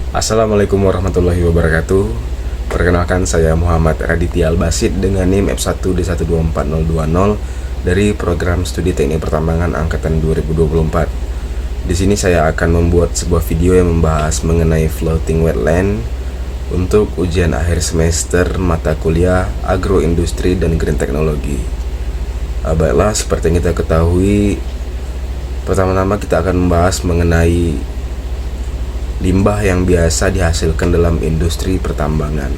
Assalamualaikum warahmatullahi wabarakatuh. Perkenalkan, saya Muhammad Raditya Albasid dengan NIM F1D124020 dari program studi teknik pertambangan angkatan 2024. Di sini saya akan membuat sebuah video yang membahas mengenai floating wetland untuk ujian akhir semester mata kuliah agroindustri dan green teknologi. Baiklah, seperti yang kita ketahui, pertama-tama kita akan membahas mengenai limbah yang biasa dihasilkan dalam industri pertambangan.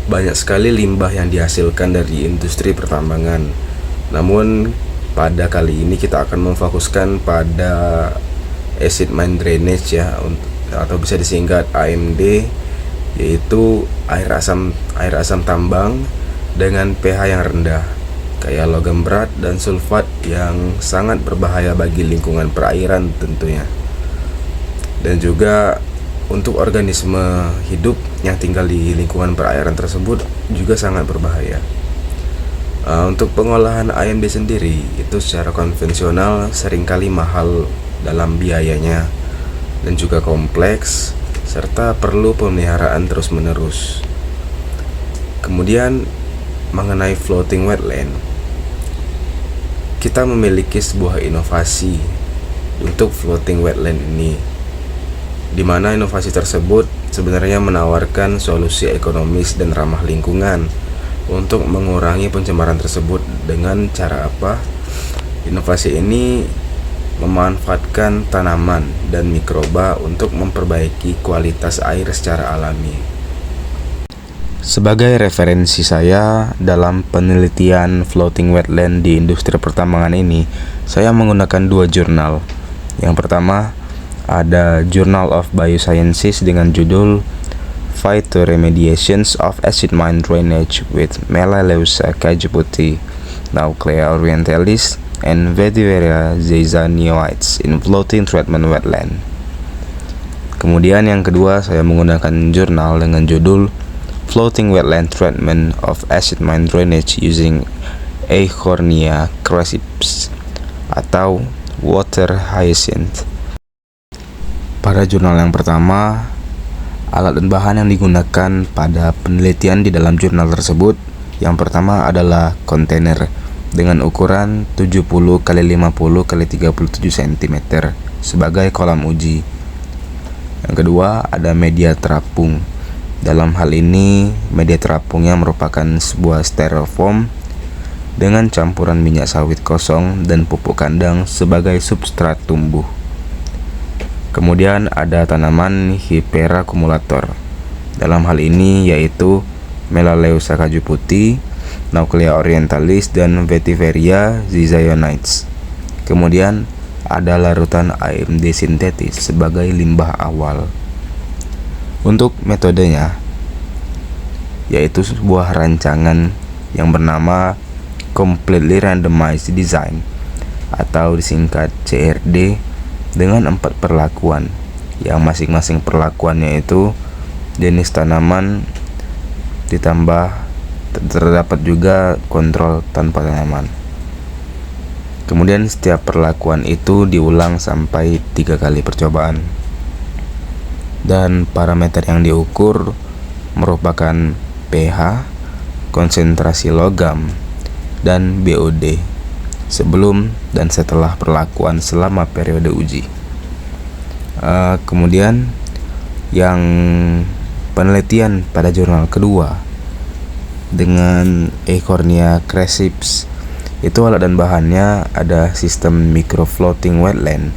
Banyak sekali limbah yang dihasilkan dari industri pertambangan. Namun pada kali ini kita akan memfokuskan pada acid mine drainage ya, atau bisa disingkat AMD, yaitu air asam tambang dengan pH yang rendah, kayak logam berat dan sulfat yang sangat berbahaya bagi lingkungan perairan tentunya. Dan juga untuk organisme hidup yang tinggal di lingkungan perairan tersebut juga sangat berbahaya. Untuk pengolahan AMD sendiri itu secara konvensional seringkali mahal dalam biayanya dan juga kompleks, serta perlu pemeliharaan terus-menerus. Kemudian mengenai floating wetland, kita memiliki sebuah inovasi untuk floating wetland ini, di mana inovasi tersebut sebenarnya menawarkan solusi ekonomis dan ramah lingkungan untuk mengurangi pencemaran tersebut. Dengan cara apa? Inovasi ini memanfaatkan tanaman dan mikroba untuk memperbaiki kualitas air secara alami. Sebagai referensi saya dalam penelitian floating wetland di industri pertambangan ini, saya menggunakan dua jurnal. Yang pertama ada Journal of Biosciences dengan judul Phytoremediations of Acid Mine Drainage with Melaleuca cajuputi, Nauclea orientalis, and Vetiveria zizanioides in Floating Treatment Wetland. Kemudian yang kedua, saya menggunakan jurnal dengan judul Floating Wetland Treatment of Acid Mine Drainage using Eichhornia crassips atau Water Hyacinth. Pada jurnal yang pertama, alat dan bahan yang digunakan pada penelitian di dalam jurnal tersebut, yang pertama adalah kontainer dengan ukuran 70 x 50 x 37 cm sebagai kolam uji. Yang kedua ada media terapung. Dalam hal ini, media terapungnya merupakan sebuah styrofoam dengan campuran minyak sawit kosong dan pupuk kandang sebagai substrat tumbuh. Kemudian ada tanaman Hypera cumulator. Dalam hal ini yaitu Melaleuca cajuputi, Nauclea orientalis, dan Vetiveria zizanioides. Kemudian ada larutan AMD sintetis sebagai limbah awal. Untuk metodenya yaitu sebuah rancangan yang bernama Completely Randomized Design atau disingkat CRD, dengan 4 perlakuan, yang masing-masing perlakuannya itu jenis tanaman ditambah terdapat juga kontrol tanpa tanaman. Kemudian setiap perlakuan itu diulang sampai 3 kali percobaan, dan parameter yang diukur merupakan pH, konsentrasi logam, dan BOD sebelum dan setelah perlakuan selama periode uji. Kemudian yang penelitian pada jurnal kedua dengan Eichhornia crassips, itu alat dan bahannya ada sistem microfloating wetland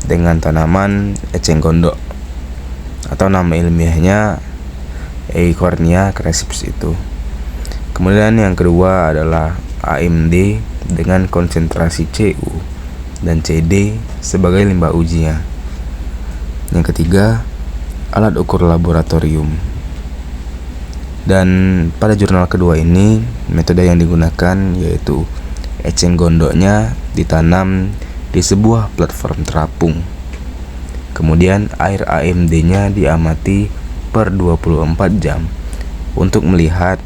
dengan tanaman eceng gondok atau nama ilmiahnya Eichhornia crassips itu. Kemudian yang kedua adalah AMD dengan konsentrasi Cu dan CD sebagai limbah ujinya. Yang ketiga, alat ukur laboratorium. Dan pada jurnal kedua ini, metode yang digunakan yaitu eceng gondoknya ditanam di sebuah platform terapung. Kemudian air AMD-nya diamati per 24 jam untuk melihat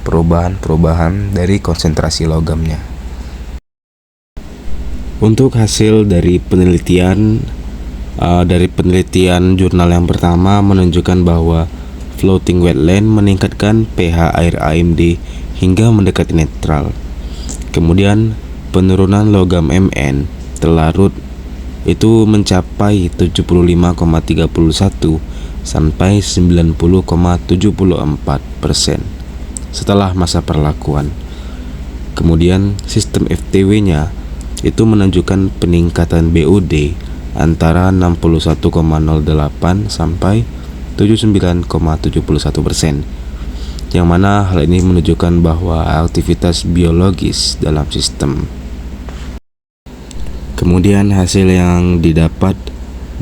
perubahan-perubahan dari konsentrasi logamnya. Untuk hasil dari penelitian Dari penelitian jurnal yang pertama menunjukkan bahwa floating wetland meningkatkan pH air AMD hingga mendekati netral. Kemudian penurunan logam Mn terlarut itu mencapai 75,31 sampai 90,74% setelah masa perlakuan. Kemudian sistem FTW-nya itu menunjukkan peningkatan BOD antara 61,08 sampai 79,71%, yang mana hal ini menunjukkan bahwa aktivitas biologis dalam sistem. Kemudian hasil yang didapat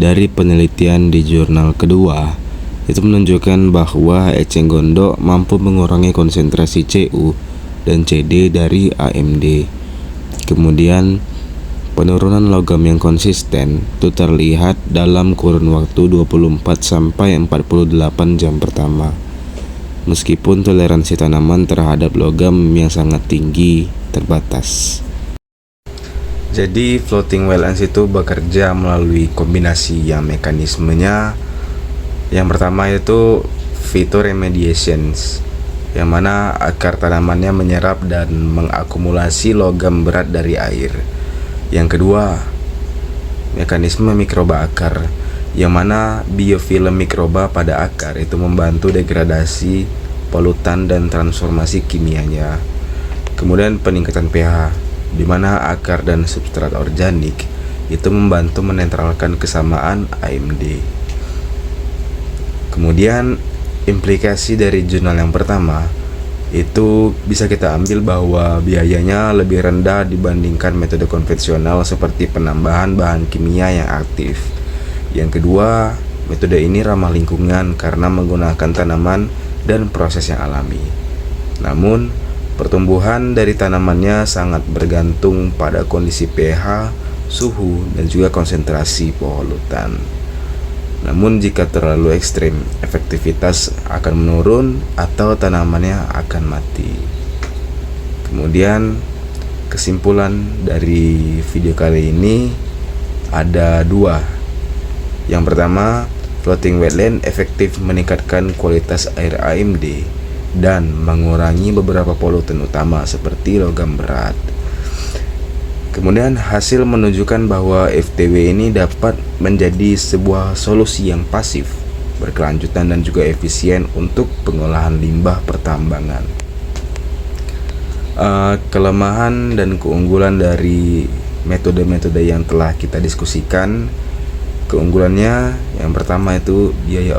dari penelitian di jurnal kedua itu menunjukkan bahwa eceng gondok mampu mengurangi konsentrasi Cu dan CD dari AMD. Kemudian penurunan logam yang konsisten itu terlihat dalam kurun waktu 24 sampai 48 jam pertama. Meskipun toleransi tanaman terhadap logam yang sangat tinggi terbatas. Jadi floating wetlands itu bekerja melalui kombinasi yang mekanismenya yang pertama itu phytoremediations, yang mana akar tanamannya menyerap dan mengakumulasi logam berat dari air. Yang kedua, mekanisme mikroba akar, yang mana biofilm mikroba pada akar itu membantu degradasi polutan dan transformasi kimianya. Kemudian peningkatan pH, di mana akar dan substrat organik itu membantu menetralkan kesamaan AMD. Kemudian implikasi dari jurnal yang pertama itu bisa kita ambil bahwa biayanya lebih rendah dibandingkan metode konvensional seperti penambahan bahan kimia yang aktif. Yang kedua, metode ini ramah lingkungan karena menggunakan tanaman dan proses yang alami. Namun, pertumbuhan dari tanamannya sangat bergantung pada kondisi pH, suhu, dan juga konsentrasi polutan. Namun jika terlalu ekstrim, efektivitas akan menurun atau tanamannya akan mati. Kemudian kesimpulan dari video kali ini ada dua. Yang pertama, floating wetland efektif meningkatkan kualitas air AMD dan mengurangi beberapa polutan utama seperti logam berat. Kemudian hasil menunjukkan bahwa FTW ini dapat menjadi sebuah solusi yang pasif, berkelanjutan dan juga efisien untuk pengolahan limbah pertambangan. Kelemahan dan keunggulan dari metode-metode yang telah kita diskusikan. Keunggulannya yang pertama itu biaya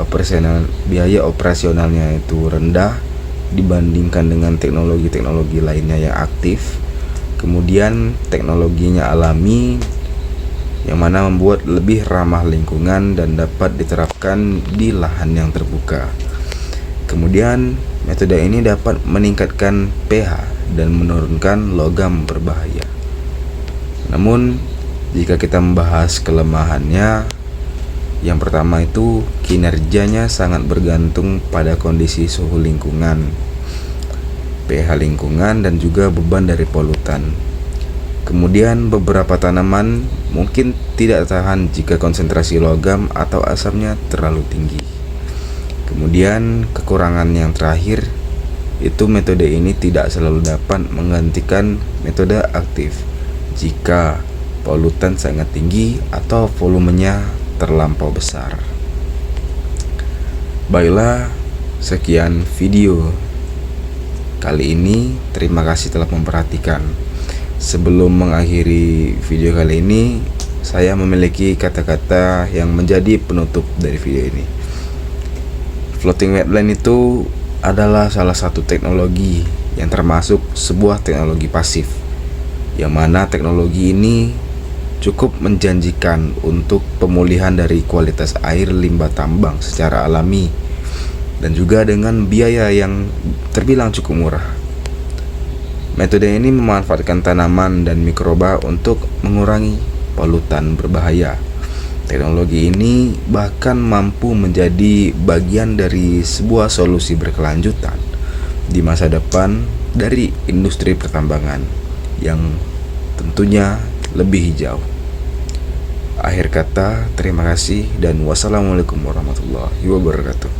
operasionalnya itu rendah dibandingkan dengan teknologi-teknologi lainnya yang aktif. Kemudian teknologinya alami, yang mana membuat lebih ramah lingkungan dan dapat diterapkan di lahan yang terbuka. Kemudian metode ini dapat meningkatkan pH dan menurunkan logam berbahaya. Namun jika kita membahas kelemahannya, yang pertama itu kinerjanya sangat bergantung pada kondisi suhu lingkungan, pH lingkungan, dan juga beban dari polutan. Kemudian beberapa tanaman mungkin tidak tahan jika konsentrasi logam atau asamnya terlalu tinggi. Kemudian kekurangan yang terakhir itu metode ini tidak selalu dapat menggantikan metode aktif jika polutan sangat tinggi atau volumenya terlampau besar. Baiklah, sekian video kali ini. Terima kasih telah memperhatikan. Sebelum mengakhiri video kali ini, saya memiliki kata-kata yang menjadi penutup dari video ini. Floating wetland itu adalah salah satu teknologi yang termasuk sebuah teknologi pasif, yang mana teknologi ini cukup menjanjikan untuk pemulihan dari kualitas air limbah tambang secara alami dan juga dengan biaya yang terbilang cukup murah. Metode ini memanfaatkan tanaman dan mikroba untuk mengurangi polutan berbahaya. Teknologi ini bahkan mampu menjadi bagian dari sebuah solusi berkelanjutan di masa depan dari industri pertambangan yang tentunya lebih hijau. Akhir kata, terima kasih dan wassalamualaikum warahmatullahi wabarakatuh.